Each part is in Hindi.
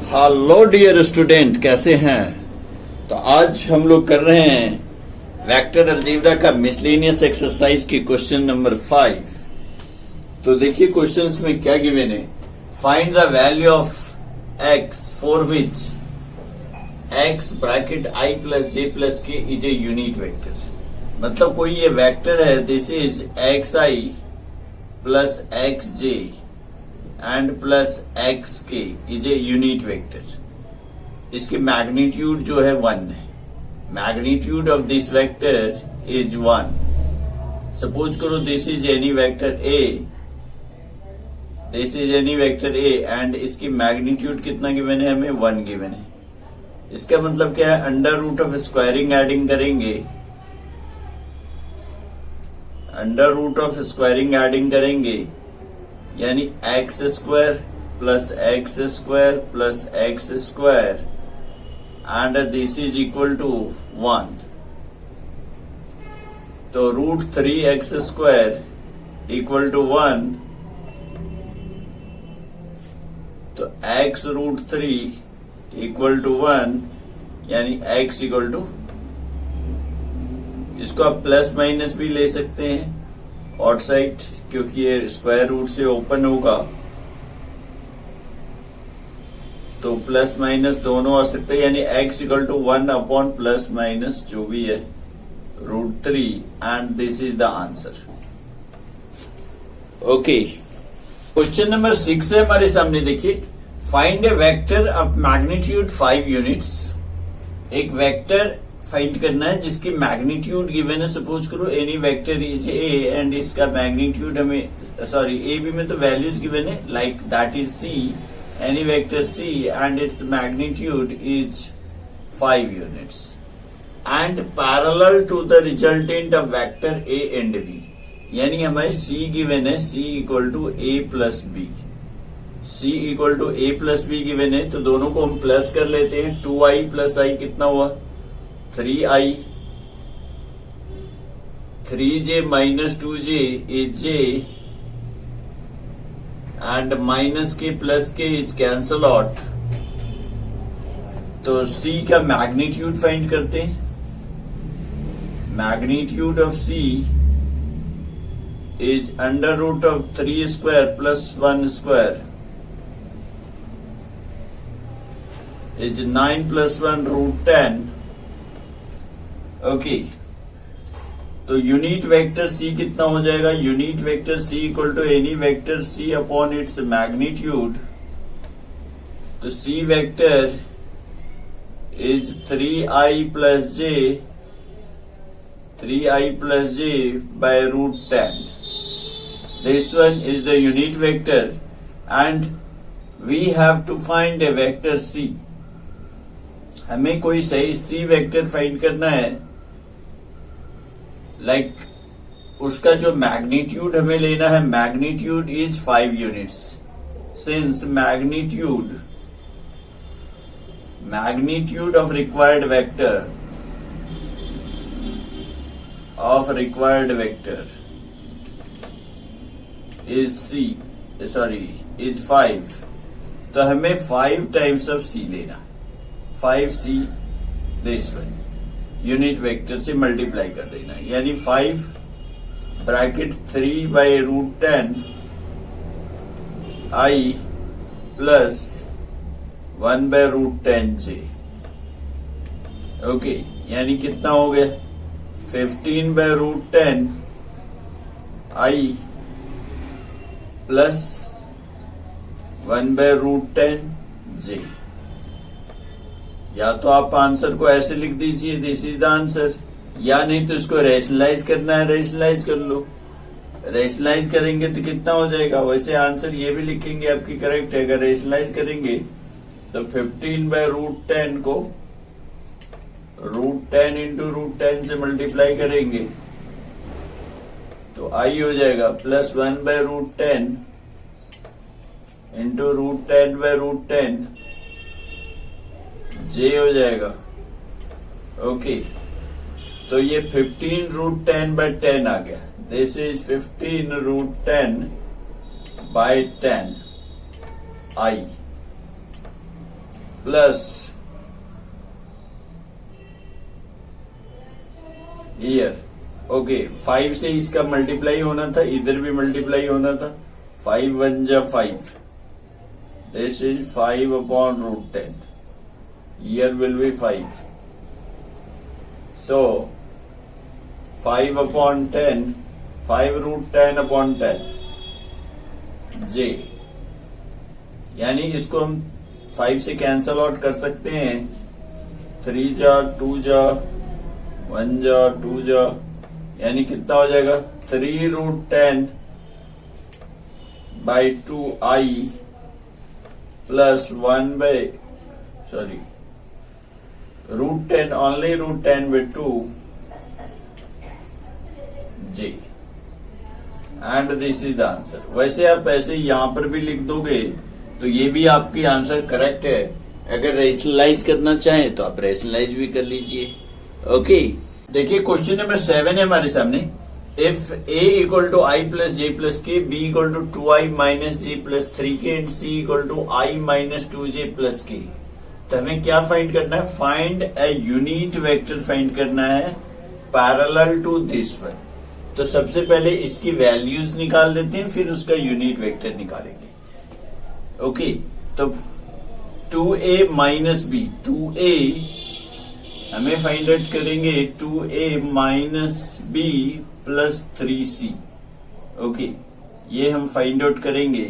हेलो डियर स्टूडेंट, कैसे हैं? तो आज हम लोग कर रहे हैं वेक्टर अलजेब्रा का मिसलेनियस एक्सरसाइज की क्वेश्चन नंबर 5। तो देखिए क्वेश्चंस में क्या गिवन है। Find the value of x for which x bracket I plus J plus k is a unit vector. मतलब कोई ये वेक्टर है, this is x I plus x J and plus x के इज ए यूनिट वेक्टर। इसकी मैग्नीट्यूड जो है 1 है। Magnitude of this vector is 1। Suppose करो this is any vector A, this is any vector A and इसकी मैग्नीट्यूड कितना गिवन है? हमें 1 गिवन है। इसका मतलब क्या है? Under root of squaring adding करेंगे, under root of squaring adding करेंगे यानी x square plus x square plus x square and this is equal to 1। तो root 3x square equal to 1। तो x रूट 3 इक्वल टू 1 यानी x इक्वल टू, इसको आप प्लस माइनस भी ले सकते हैं आउटसाइड, क्योंकि ये स्क्वायर रूट से ओपन होगा तो प्लस माइनस दोनों आ सकते हैं, यानी x equal to 1 upon plus minus जो भी है root 3 and this is the answer. Okay, question number 6 है हमारे सामने। देखिए, find a vector of magnitude 5 units. एक वेक्टर फाइंड करना है जिसकी मैग्नीट्यूड गिवन है। सपोज करो any vector is a and इसका मैग्नीट्यूड हमें, सॉरी ए बी में तो वैल्यूज गिवन है, like that is c, any vector c and it's magnitude is 5 units and parallel to the resultant of vector A and B. यानी हमें सी गिवन है, C equal to A plus B, C equal to A plus B given है। तो दोनों को हम प्लस कर लेते हैं। 2i प्लस आई कितना हुआ? 3i, 3j minus 2j is j and minus k plus k is cancel out. तो c का मैग्नीट्यूड फाइंड करते हैं। Magnitude of c is under root of 3 square plus 1 square is 9 plus 1 root 10। Okay, तो यूनिट वेक्टर c कितना हो जाएगा? Unit vector c equal to any vector c upon its magnitude. तो c vector is 3i plus j, 3i plus j bye root 10। This one is the unit vector and we have to find a vector c। हमें कोई सही c वेक्टर फाइंड करना है, लाइक उसका जो मैग्नीट्यूड हमें लेना है, magnitude is 5 units. Since magnitude of required vector is c, sorry is 5। तो हमें 5 टाइम्स ऑफ c लेना, 5c this one unit vector से मल्टीप्लाई कर देना, यानी 5 bracket 3 by root 10 i plus 1 by root 10 j। Okay, यानी कितना हो गया? 15 by root 10 i plus 1 by root 10 j। या तो आप आंसर को ऐसे लिख दीजिए, दिस इज द आंसर, या नहीं तो इसको रेशनलाइज करना है, रेशनलाइज कर लो। रेशनलाइज करेंगे तो कितना हो जाएगा? वैसे आंसर ये भी लिखेंगे आपकी करेक्ट है। अगर रेशनलाइज करेंगे तो 15 बाय रूट 10 को रूट 10 इंटू रूट 10 से मल्टीप्लाई करेंगे तो आई हो जाएगा plus 1 by root 10 into root 10 by root 10 j हो जाएगा। ओके, तो ये 15 रूट 10 बाय 10 आ गया। This is 15 root 10 by 10 i. Plus here. Okay, 5 से इसका मल्टीप्लाई होना था, इधर भी मल्टीप्लाई होना था। 5 1 जा 5, this is 5 upon root 10, here will be 5। So 5 upon 10, 5 root 10 upon 10 j, यानी इसको हम 5 से कैंसल आउट कर सकते हैं। 3 जा 2 जा 1 जा 2 जा, यानी कितना हो जाएगा 3 root 10 by 2i plus 1 by root 10, only root 10 by 2 g, and this is the answer. वैसे आप ऐसे यहां पर भी लिख दोगे तो ये भी आपकी आंसर करेक्ट है। अगर रेशनलाइज करना चाहें तो आप रेशनलाइज भी कर लीजिए। ओके, देखिए क्वेश्चन नंबर 7 है हमारे सामने। If a equal to I plus J plus K, B equal to 2i minus J plus 3k and c equal to i minus 2j plus k, तो हमें क्या फाइंड करना है? फाइंड ए यूनिट वेक्टर फाइंड करना है पैरेलल टू दिस वन। तो सबसे पहले इसकी वैल्यूज निकाल लेते हैं, फिर उसका यूनिट वेक्टर निकालेंगे। ओके, तो 2a माइनस बी, 2a हमें फाइंड आउट करेंगे 2a minus B plus 3c। Okay, ये हम फाइंड आउट करेंगे।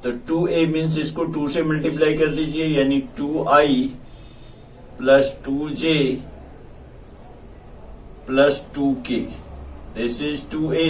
तो 2a मीन्स इसको 2 से मल्टीप्लाई कर दीजिए, यानी 2i plus 2j plus 2k, this is 2a,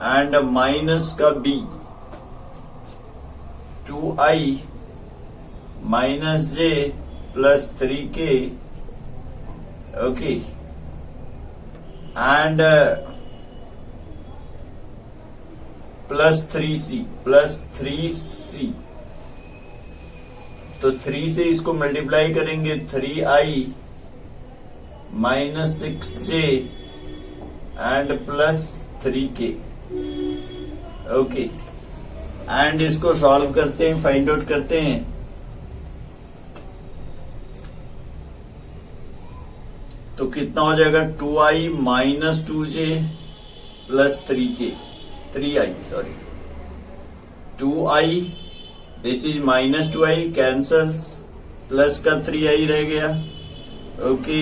and minus का b 2i minus j plus 3k, okay, and plus 3c। तो 3 से इसको मल्टीप्लाई करेंगे, 3i minus 6j and plus 3k। Okay, and इसको सॉल्व करते हैं, फाइंड आउट करते हैं। तो कितना हो जाएगा? 2i minus 2j plus 3i, 2i, this is minus 2i cancels, plus का 3i रह गया। ओके,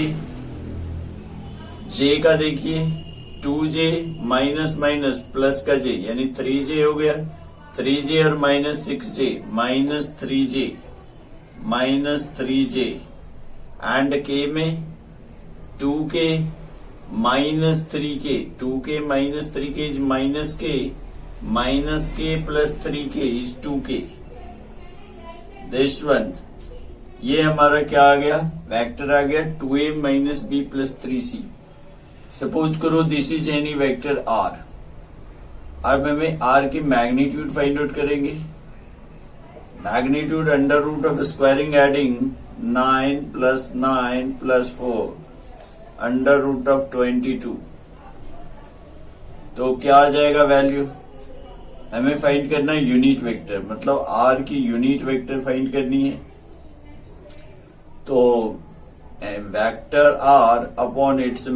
j का देखिए 2j माइनस माइनस प्लस का j, यानी 3j हो गया। 3j और minus 6j, minus 3j and k में 2k minus 3k, 2k minus 3k is minus k plus 3k is 2k, this one. ये हमारा क्या आ गया? वेक्टर आ गया 2a minus b plus 3c। Suppose करो this is any vector r। अब हमें r की मैग्नीट्यूड फाइंड आउट करेंगे। Magnitude under root of squaring adding 9 plus 9 plus 4 under root of 22। तो क्या आ जाएगा वैल्यू? हमें फाइंड करना है यूनिट वेक्टर, मतलब r की यूनिट वेक्टर फाइंड करनी है। तो vector r upon its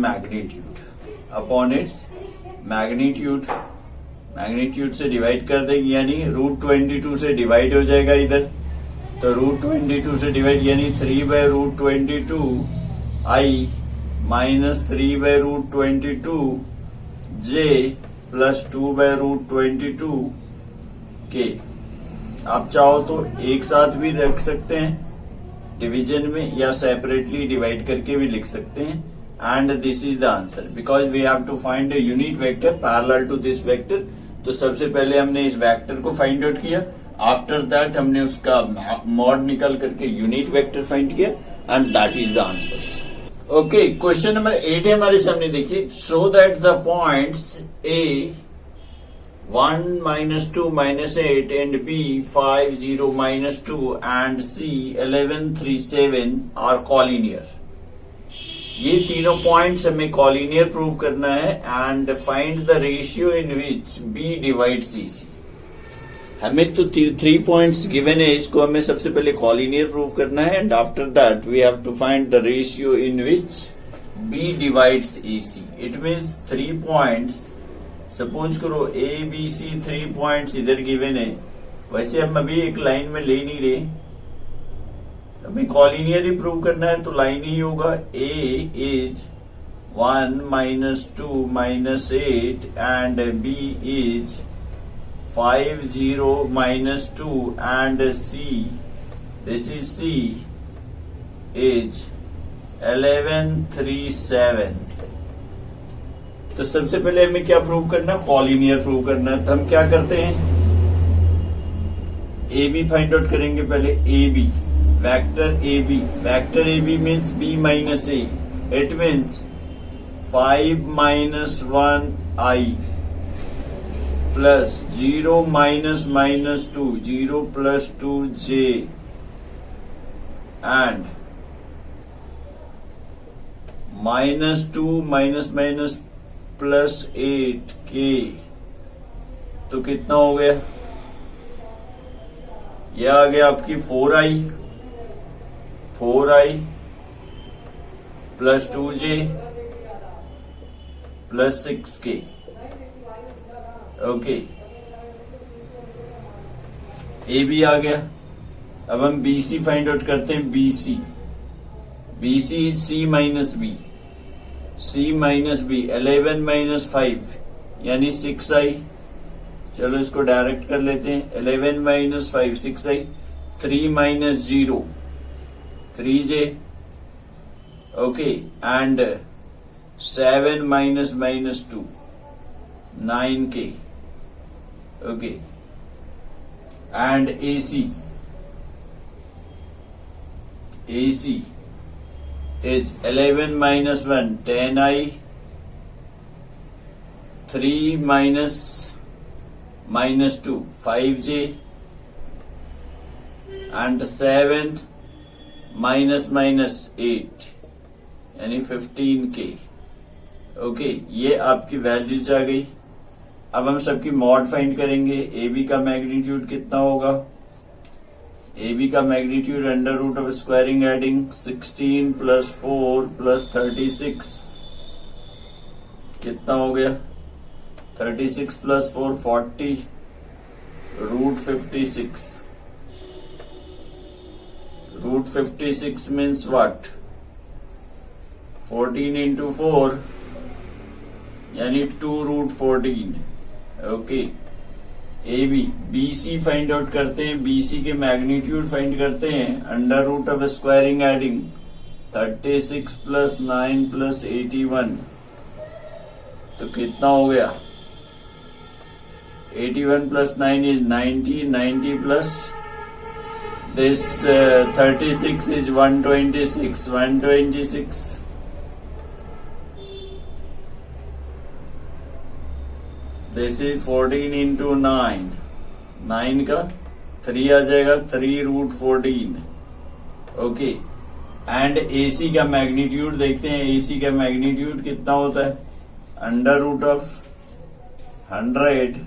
magnitude से डिवाइड कर देंगे, यानी रूट 22 से डिवाइड हो जाएगा इधर। तो रूट 22 से डिवाइड, यानी 3 by root 22 i minus 3 by root 22 j plus 2 by root 22 k। आप चाहो तो एक साथ भी रख सकते हैं डिवीजन में, या सेपरेटली डिवाइड करके भी लिख सकते हैं। And this is the answer, because we have to find A unit vector parallel to this vector. तो सबसे पहले हमने इस वेक्टर को फाइंड आउट किया, आफ्टर दैट हमने उसका मॉड निकाल करके यूनिट वेक्टर फाइंड किया, and that is the answer. Okay, question number 8 है हमारे सामने। देखिए, show that the points A 1 minus 2 minus 8 and B 5 0 minus 2 and C 11 3 7 are collinear। ये तीनों पॉइंट्स हमें कॉलिनियर प्रूव करना है, and find the ratio in which B divide CC। हमें तो 3 पॉइंट्स गिवन है, इसको हमें सबसे पहले कॉलिनियर प्रूव करना है and after that we have to find the ratio in which B divides A C. It means 3 points, suppose करो ए बी सी 3 पॉइंट्स इधर गिवन है. वैसे हम अभी एक लाइन में ले नहीं रहे, हमें कॉलिनियर ही प्रूव करना है तो लाइन ही होगा. ए is 1 minus 2 minus 8 and B is 5 0 minus 2 and C, this is C, is 11 3 7. तो सबसे पहले हमें क्या प्रूव करना है? कॉलिनियर प्रूव करना है. तो हम क्या करते हैं, ए बी फाइंड आउट करेंगे पहले. A B vector A B means B minus A. It means 5 minus 1 I plus 0 minus minus 2, 0 plus 2 J and minus 2 minus minus plus 8 K. तो कितना हो गया? यह आ गया आपकी 4I plus 2J plus 6K. Okay, A B आ गया. अब हम बी सी फाइंड आउट करते हैं. B C is C minus B. 11 minus 5 यानी 6I. चलो इसको डायरेक्ट कर लेते हैं. 11 minus 5 6I. 3 minus 0 3J. Okay, and 7 minus minus 2 9K. Okay, and AC is 11 minus 1 10I. 3 minus minus 2 5J and 7 minus minus 8 यानी 15K. ओके, ये आपकी वैल्यूज आ गई. अब हम सबकी मॉड फाइंड करेंगे. ए बी का मैग्नीट्यूड कितना होगा? ए बी का magnitude under root of squaring adding 16 plus 4 plus 36 कितना हो गया? 36 plus 4 40 root 56. Root 56 means what? 14 into 4 यानी 2 root 14. Okay, A B B C find out करते हैं. बी सी के मैग्नीट्यूड फाइंड करते हैं under root of squaring adding 36 plus 9 plus 81. तो कितना हो गया? 81 plus 9 is 90 plus this 36 is 126. This is 14 into 9 का 3 आ जाएगा. 3 रूट 14. ओके, एंड एसी का मैग्नीट्यूड देखते हैं. एसी का मैग्नीट्यूड कितना होता है? Under root of 100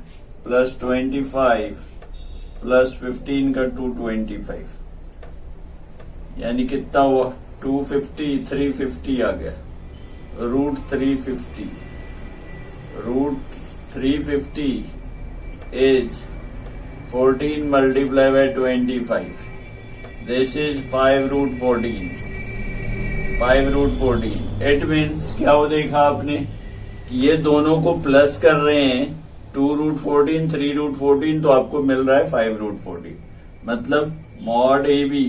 plus 25 plus 15 का 225 यानी कितना हुआ? 250 350 आ गया. Root 350. Root 350 is 14 multiplied by 25. This is 5 root 14. 5 root 14. It means क्या हो देखा आपने कि ये दोनों को प्लस कर रहे हैं. 2 root 14 3 root 14 तो आपको मिल रहा है 5 root 14. मतलब mod A B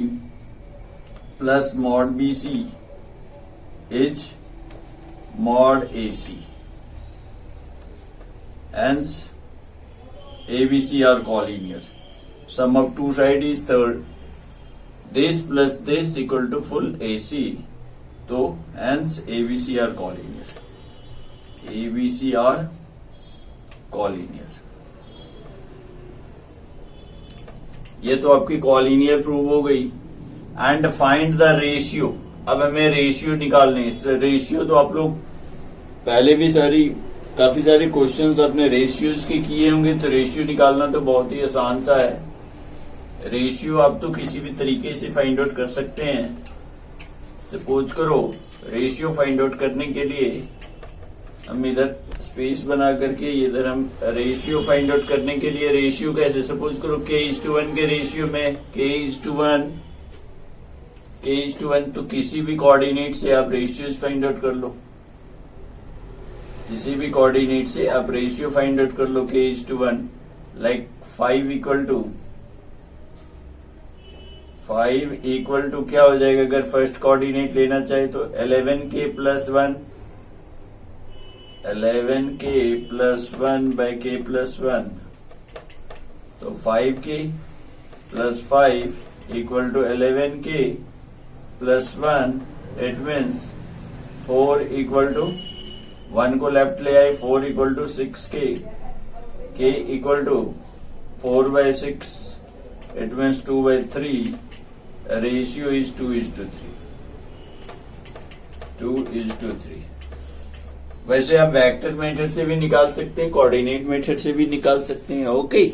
plus mod B C is mod A C. Hence, ABC are collinear. Sum of two sides is third. This plus this equal to full AC. So, hence ABC are collinear. ABC are collinear. ये तो आपकी collinear प्रूव हो गई. And find the ratio. अब हमें रेशियो निकालने. रेशियो तो आप लोग पहले भी सारी काफी सारे क्वेश्चंस अपने रेशियोज के किए होंगे, तो रेशियो निकालना तो बहुत ही आसान सा है। रेशियो आप तो किसी भी तरीके से फाइंड आउट कर सकते हैं। सपोज करो रेशियो फाइंड आउट करने के लिए हम इधर स्पेस बना करके इधर हम रेशियो फाइंड आउट करने के लिए रेशियो कैसे, सपोज करो k:1 के रेशियो में k:1 तो किसी भी कोऑर्डिनेट से आप रेशियोज फाइंड आउट कर लो, किसी भी कोऑर्डिनेट से आप रेशियो फाइंड आउट कर लो k:1, लाइक 5 इक्वल टू क्या हो जाएगा, अगर फर्स्ट कोऑर्डिनेट लेना चाहे तो 11k + 1 तो 5k + 5 equal to 11k + 1, it means 4 equal to 1 को लेफ्ट ले आए, 4 equal to 6k, k equal to 4/6, it means 2/3, ratio is 2:3। वैसे आप वेक्टर मेथड से भी निकाल सकते हैं, कोऑर्डिनेट मेथड से भी निकाल सकते हैं। ओके।